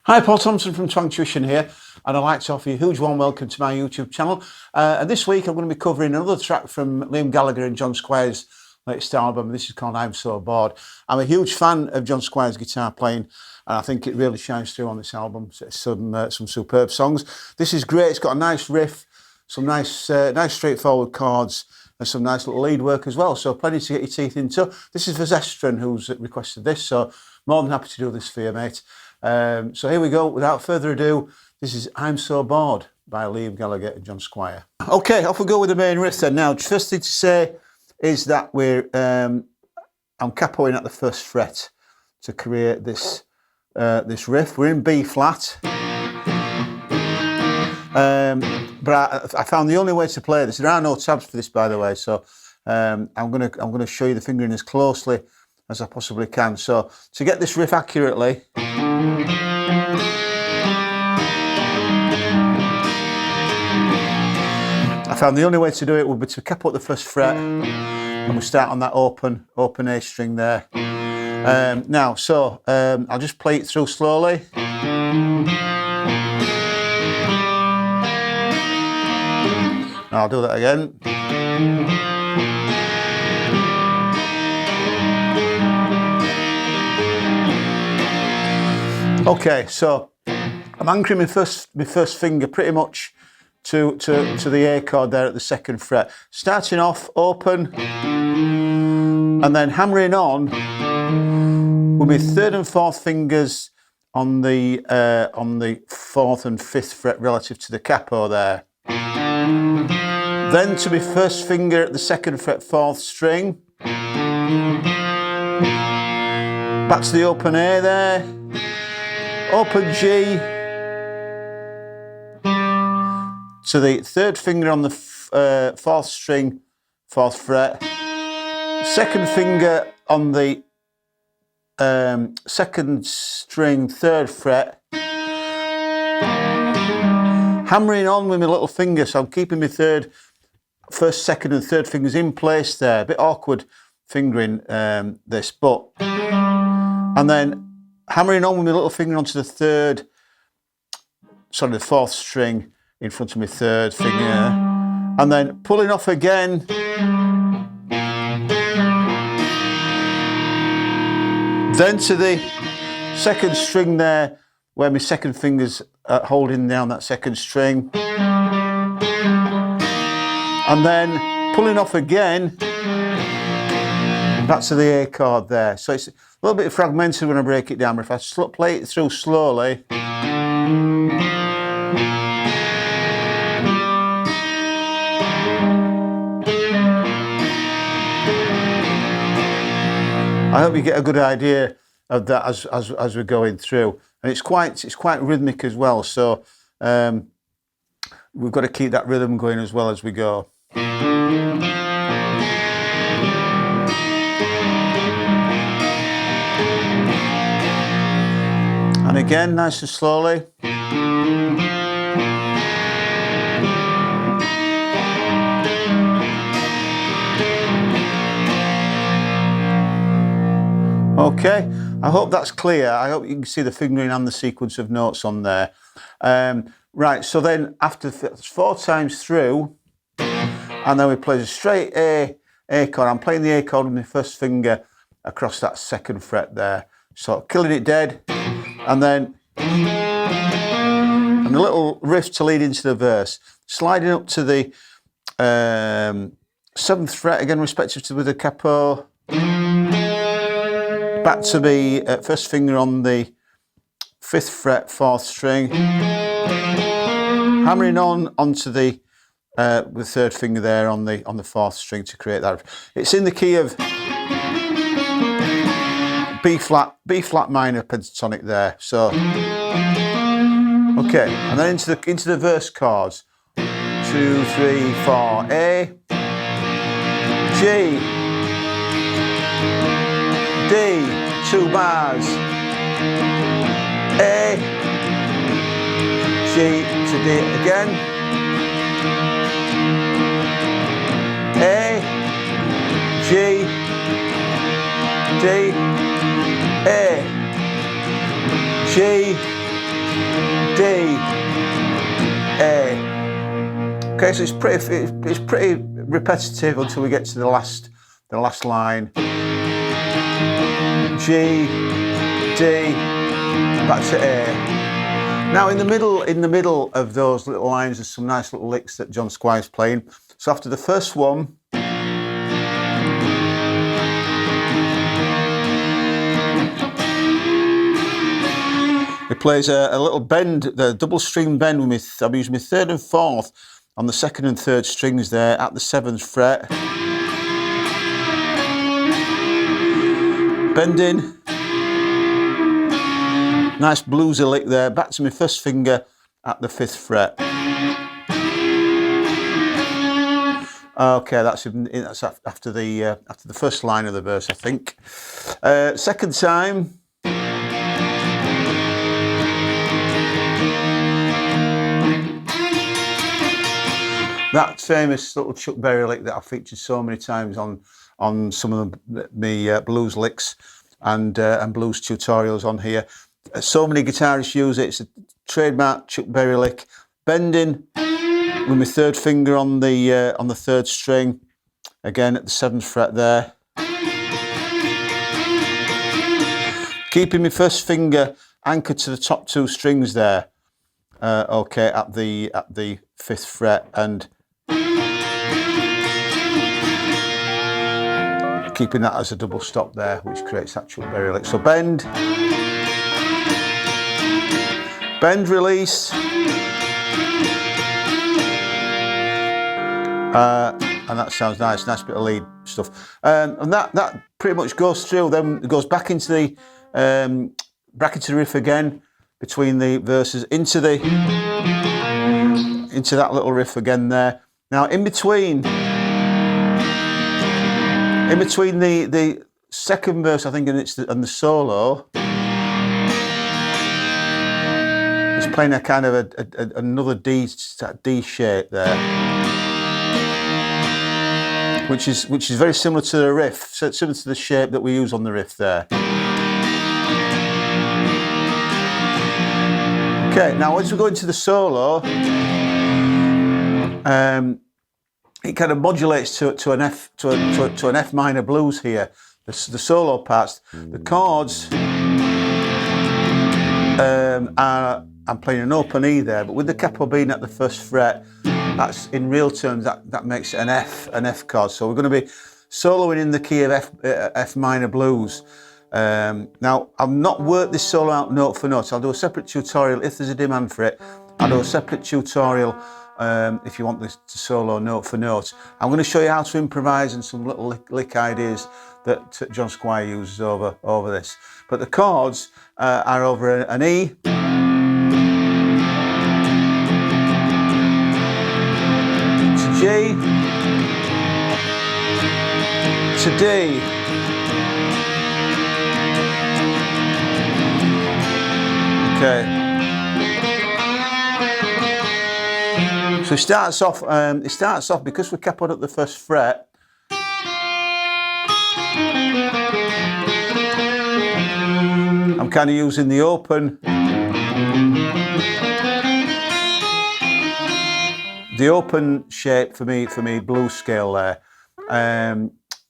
Hi, Paul Thompson from Twang Tuition here, and I'd like to offer you a huge warm welcome to my YouTube channel. And this week I'm going to be covering another track from Gallagher and John Squire's latest album. This is called I'm So Bored. I'm a huge fan of John Squire's guitar playing, and I think it really shines through on this album. It's some superb songs. This is great. It's got a nice riff, some nice straightforward chords, and some nice little lead work as well. So plenty to get your teeth into. This is for Zestran, who's requested this, so more than happy to do this for you, mate. So here we go. Without further ado, this is I'm So Bored by Liam Gallagher and John Squire. Okay, off we go with the main riff then. Now, first thing to say is that I'm capoing at the first fret to create this riff. We're in B flat, but I found the only way to play this. There are no tabs for this, by the way, so I'm gonna show you the fingering as closely as I possibly can. So to get this riff accurately, I found the only way to do it would be to capo at the first fret, and we start on that open A string there. Now, so I'll just play it through slowly. I'll do that again. Okay, so I'm anchoring my first finger pretty much to the A chord there at the second fret. Starting off open and then hammering on with my third and fourth fingers on the fourth and fifth fret relative to the capo there. Then to my first finger at the second fret, fourth string. Back to the open A there. Open G to the third finger on the fourth string, fourth fret. Second finger on the second string, third fret. Hammering on with my little finger, so I'm keeping my first, second and third fingers in place there. A bit awkward fingering this, but, and then hammering on with my little finger onto the fourth string in front of my third finger, and then pulling off again, then to the second string there, where my second finger's holding down that second string, and then pulling off again, back to the A chord there. So it's a little bit fragmented when I break it down, but if I play it through slowly, I hope you get a good idea of that as we're going through, and it's quite rhythmic as well. So we've got to keep that rhythm going as well as we go. And again, nice and slowly. Okay, I hope that's clear. I hope you can see the fingering and the sequence of notes on there. Right, so then after 4 times through, and then we play the straight A chord. I'm playing the A chord with my first finger across that second fret there. So killing it dead, and then a little riff to lead into the verse. Sliding up to the 7th fret again, respective to with the capo. Back to the first finger on the 5th fret, 4th string. Hammering on onto the 3rd finger there on the 4th string to create that. It's in the key of B flat minor pentatonic there. So okay, and then into the verse chords. 2, 3, 4, A, G, D, 2 bars, A, G to D again, A, G, D, A, G, D, A. Okay, so it's pretty repetitive until we get to the last line. G, D, back to A. Now in the middle of those little lines, there's some nice little licks that John Squire's playing. So after the first one, he plays a little bend, the double string bend with I'm using my third and fourth on the second and third strings there at the 7th fret. Bending. Nice bluesy lick there, back to my first finger at the 5th fret. Okay, that's after the first line of the verse, I think. Second time. That famous little Chuck Berry lick that I've featured so many times on some of my blues licks and blues tutorials on here. So many guitarists use it. It's a trademark Chuck Berry lick. Bending with my third finger on the third string, again at the 7th fret there. Keeping my first finger anchored to the top 2 strings there. Okay, at the 5th fret, and keeping that as a double stop there, which creates that Chuck Berry lick. So bend, release, and that sounds nice bit of lead stuff. And that pretty much goes through. Then it goes back into the riff again between the verses into that little riff again there. Now in between the second verse, I think, and the solo, it's playing a kind of another D shape there, which is very similar to the riff, similar to the shape that we use on the riff there. Okay, now as we go into the solo, it kind of modulates to an F minor blues here. The solo parts, the chords I'm playing an open E there, but with the capo being at the 1st fret, that's in real terms that makes it an F chord. So we're going to be soloing in the key of F minor blues. Now I've not worked this solo out note for note. I'll do a separate tutorial if there's a demand for it. I'll do a separate tutorial if you want this to solo note for note. I'm going to show you how to improvise and some little lick ideas that John Squire uses over this. But the chords are over an E, to G, to D, okay. So it starts off because we're capoed at the 1st fret. I'm kind of using the open shape for me blues scale there.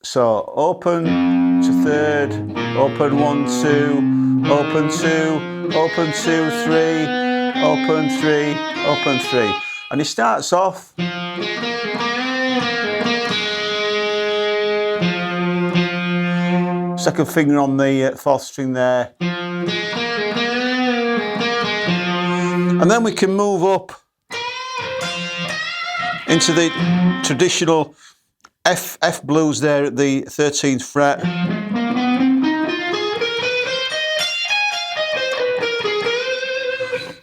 So open to 3rd, open 1 2, open 2, open 2 3, open 3, open 3. And he starts off second finger on the 4th string there, and then we can move up into the traditional F blues there at the 13th fret.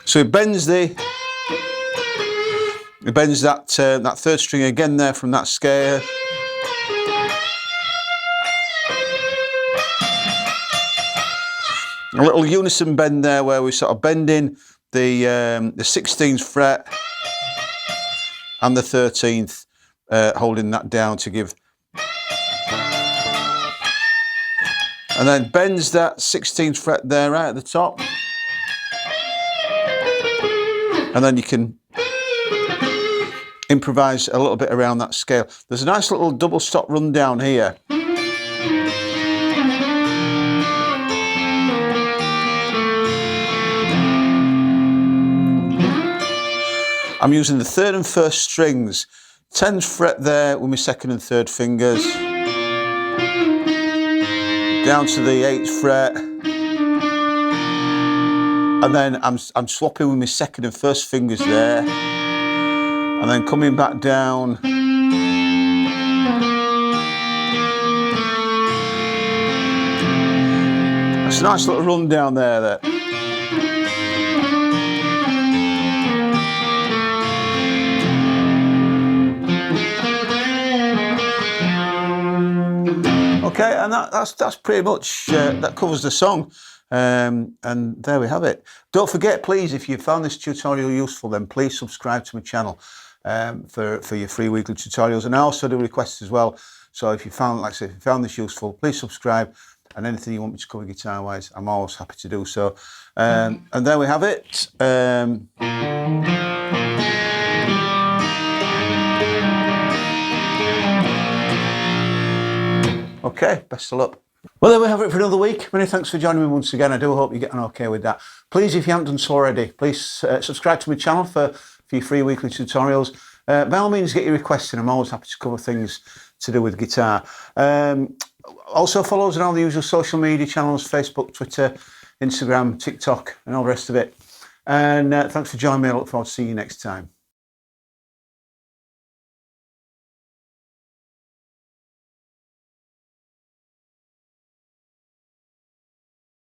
So it bends that 3rd string again there from that scale. A little unison bend there where we sort of bend in the 16th fret and the 13th, holding that down to give And then bends that 16th fret there right at the top. And then you can improvise a little bit around that scale. There's a nice little double stop run down here. I'm using the 3rd and 1st strings, 10th fret there with my 2nd and 3rd fingers, down to the 8th fret, and then I'm swapping with my 2nd and 1st fingers there, and then coming back down. That's a nice little run down there. Okay, and that's pretty much, that covers the song. And there we have it. Don't forget, please, if you found this tutorial useful, then please subscribe to my channel for your free weekly tutorials. And I also do requests as well. So if you found, like I said, if you found this useful, please subscribe. And anything you want me to cover guitar-wise, I'm always happy to do so. And there we have it. Okay, best of luck. Well, there we have it for another week. Many thanks for joining me once again. I do hope you're getting okay with that. Please, if you haven't done so already, please subscribe to my channel for your free weekly tutorials. By all means, get your requests in. I'm always happy to cover things to do with guitar. Also, follow us on all the usual social media channels, Facebook, Twitter, Instagram, TikTok, and all the rest of it. And thanks for joining me. I look forward to seeing you next time.